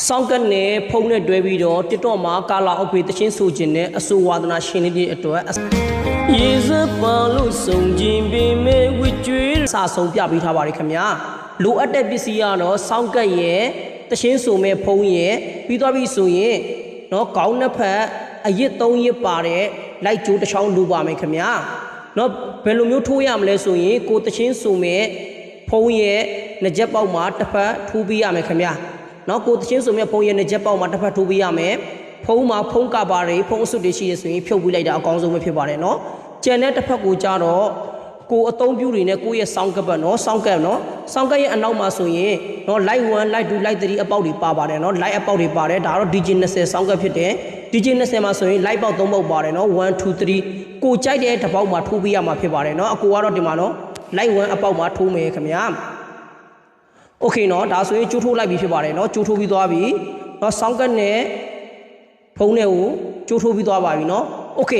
စောင့်ကနဲ့ဖုံးနဲ့တွဲပြီးတော့တစ်တော့မှာကာလာအဖေတချင်းဆိုခြင်းနဲ့အဆိုဝါဒနာရှင်လေးတွေအတွက်ရေစပါလို့စုံကျင်ပင်မဲ့ဝစ်ကျွေးစာဆုံးပြပေးထားပါတယ်ခင်ဗျာလိုအပ်တဲ့ပစ္စည်းကတော့စောင့်ကရဲ့တချင်းဆိုမဲ့ဖုံးရဲ့ပြီးသွားပြီဆိုရင်နော်ကောင်းနှစ်ဖက်အရစ်၃ရစ်ပါတဲ့လိုက်ကျိုးတစ်ချောင်းလိုပါမယ်ခင်ဗျာနော်ဘယ်လိုမျိုးထိုးရမလဲဆိုရင်ကိုတချင်းဆိုမဲ့ဖုံးရဲ့နှစ်ချက်ပေါက်မှာတစ်ဖက်ထိုးပေးရမယ်ခင်ဗျာနော်ကိုတချင်းဆိုမြဖုံးရဲ့နှစ်ချက်ပေါက်မှာတစ်ဖက်ထိုးပေးရမယ်ဖုံးမှာဖုံးကပါတွေဖုံးအစွတ်တွေရှိရဆိုရင်ဖြုတ်ပေးလိုက်တာအကောင်းဆုံးပဲဖြစ်ပါတယ်နော်ကျန်တဲ့တစ်ဖက်ကိုကြတော့ကိုအသုံးပြုတွေနဲ့ကိုရဲ့စောင်းကပ်နော်စောင်းကပ်နော်စောင်းကပ်ရဲ့အနောက်မှာဆိုရင်နော် light 1 light 2 light 3အပေါက်တွေပါပါတယ်နော် light အပေါက်တွေပါတယ်ဒါတော့ DJ 20စောင်းကပ်ဖြစ်တယ် DJ 20မှာဆိုရင် light ပေါက်3ပေါက်ပါတယ်နော်1 2 3ကိုကြိုက်တဲ့တစ်ပေါက်မှာထိုးပေးရမှာဖြစ်ပါတယ်နော်အကိုကတော့ဒီမှာနော် light 1အပေါက်မှာထိုးမယ်ခင်ဗျာโอเคเนาะဒါဆိုရင်ကျိုးထိုးလိုက်ပြီဖြစ်ပါတယ်เนาะကျိုးထိုးပြီးသွားပြီเนาะစောင်းကတ်နဲ့ဖုံးနဲ့ကိုကျိုးထိုးပြီးသွားပါပြီเนาะโอเค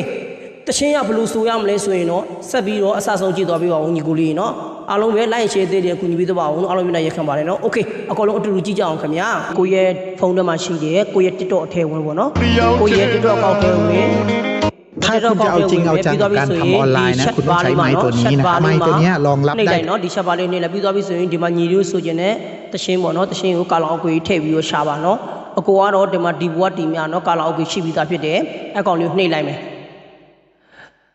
တချင်းရဘလို့ဆိုရမလဲဆိုရင်เนาะဆက်ပြီးတော့အစဆုံးကြည့်သွားပြီးပါဦးညီကိုလေးเนาะအားလုံးပဲ like share သေးတယ်ကူညီပေးသွားပါဦးအားလုံးမျက်နှာရက်ခံပါတယ်เนาะโอเคအကောင်လုံးအတူတူကြည့်ကြအောင်ခင်ဗျာကိုရဲ့ဖုန်းထဲမှာရှိတယ်ကိုရဲ့ TikTok အထည်ဝင်ပေါ့เนาะကိုရဲ့ TikTok အကောင့်ထဲဝင်ถ้าคุณจะเอาจริงเอาจังกับการทำออนไลน์นะคุณต้องใช้ไม้ตัวนี้นะครับไม้ตัวนี้รองรับได้เนาะဒီချက်ပါလေးနေလာပြီးသွားပြီဆိုရင်ဒီမှာညီလေးဆိုခြင်းနဲ့တရှင်းပေါ့เนาะတရှင်းကိုကာလာအောက်ကိုထည့်ပြီးတော့ရှာပါเนาะအကိုကတော့ဒီမှာဒီဘွားတီများเนาะကာလာအောက်ကိုရှိပြီးသားဖြစ်တယ်အကောင်လေးနှိပ်လိုက်မယ်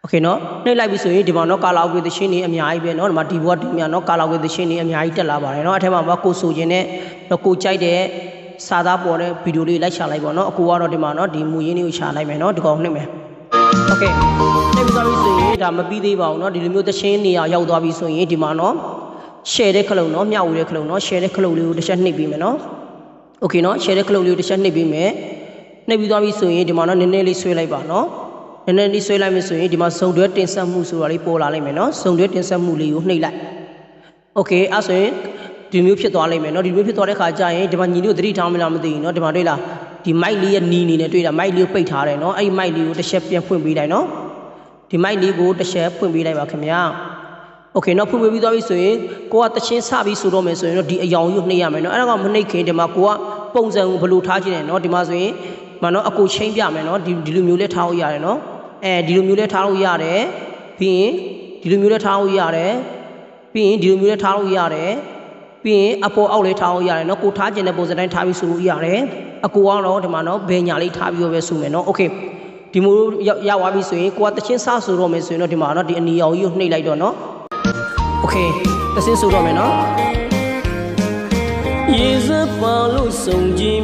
โอเคเนาะနှိပ်လိုက်ပြီဆိုရင်ဒီမှာเนาะကာလာအောက်ကိုတရှင်းနေအများကြီးပဲเนาะဒီမှာဒီဘွားတီများเนาะကာလာအောက်ကိုတရှင်းနေအများကြီးတက်လာပါတယ်เนาะအထက်မှာကိုဆိုခြင်းနဲ့ကိုကြိုက်တဲ့စာသားပေါ်တဲ့ဗီဒီယိုလေးလိုက်ရှာလိုက်ပေါ့เนาะအကိုကတော့ဒီမှာเนาะဒီမူရင်းလေးကိုရှာလိုက်မယ်เนาะဒီကောင်နှိပ်မယ်โอเคနေပြီးသွားပြီဆိုရင်ဒါမပြီးသေးပါဘူးเนาะဒီလိုမျိုးသချင်းနေရာရောက်သွားပြီဆိုရင်ဒီမှာเนาะ share တဲ့ခလုံးเนาะမျှဝေတဲ့ခလုံးเนาะ share တဲ့ခလုံးလေးကိုတစ်ချက်နှိပ်ပြီးမယ်เนาะโอเคเนาะ share တဲ့ခလုံးလေးကိုတစ်ချက်နှိပ်ပြီးမယ်နှိပ်ပြီးသွားပြီဆိုရင်ဒီမှာเนาะနည်းနည်းလေးဆွဲလိုက်ပါเนาะနည်းနည်းလေးဆွဲလိုက်မယ်ဆိုရင်ဒီမှာစုံတွဲတင်ဆက်မှုဆိုတာလေးပေါ်လာလိမ့်မယ်เนาะစုံတွဲတင်ဆက်မှုလေးကိုနှိပ်လိုက်โอเคအဲ့ဆိုရင်ဒီမျိုးဖြစ်သွားလိမ့်မယ်เนาะဒီမျိုးဖြစ်သွားတဲ့ခါကျရင်ဒီမှာညီတို့သတိထားမလားမသိဘူးเนาะဒီမှာတွေ့လားဒီမိုက်လေးရဲ့နီနေနဲ့တွေ့တာမိုက်လေးကိုပိတ်ထားတယ်เนาะအဲ့ဒီမိုက်လေးကိုတစ်ချက်ပြန်ဖွင့်ပေးလိုက်เนาะဒီမိုက်လေးကိုတစ်ချက်ဖွင့်ပေးလိုက်ပါခင်ဗျာโอเคเนาะဖွင့်ပေးပြီးသွားပြီဆိုရင်ကိုကတချင်းစပြီးဆိုတော့မယ်ဆိုရင်တော့ဒီအယောင်ကြီးနှိပ်ရမယ်เนาะအဲ့ဒါကမနှိပ်ခင်ဒီမှာကိုကပုံစံကိုဘယ်လိုထားခြင်းလဲเนาะဒီမှာဆိုရင်မနော်အကိုချင်းပြမယ်เนาะဒီလိုမျိုးလေးထားလို့ရတယ်เนาะဒီလိုမျိုးလေးထားလို့ရတယ်ပြီးရင်ဒီလိုမျိုးလေးထားလို့ရတယ်ပြီးရင်ဒီလိုမျိုးလေးထားလို့ရတယ်ပြီးရင်အပေါ်အောက်လေးထားလို့ရတယ်เนาะကိုထားခြင်းတဲ့ပုံစံတိုင်းထားပြီးဆိုလို့ရတယ်အကိုကတော့ဒီမှာเนาะဘယ်ညာလေးထားပြီးတော့ပဲဆိုမယ်เนาะโอเคဒီမျိုးရသွားပြီဆိုရင်ကိုကတချင်းစဆိုတော့မယ်ဆိုရင်တော့ဒီမှာတော့ဒီအနီရောင်ကြီးကိုနှိပ်လိုက်တော့เนาะโอเคတချင်းဆိုတော့မယ်เนาะရေစပါလို့စုံကျင်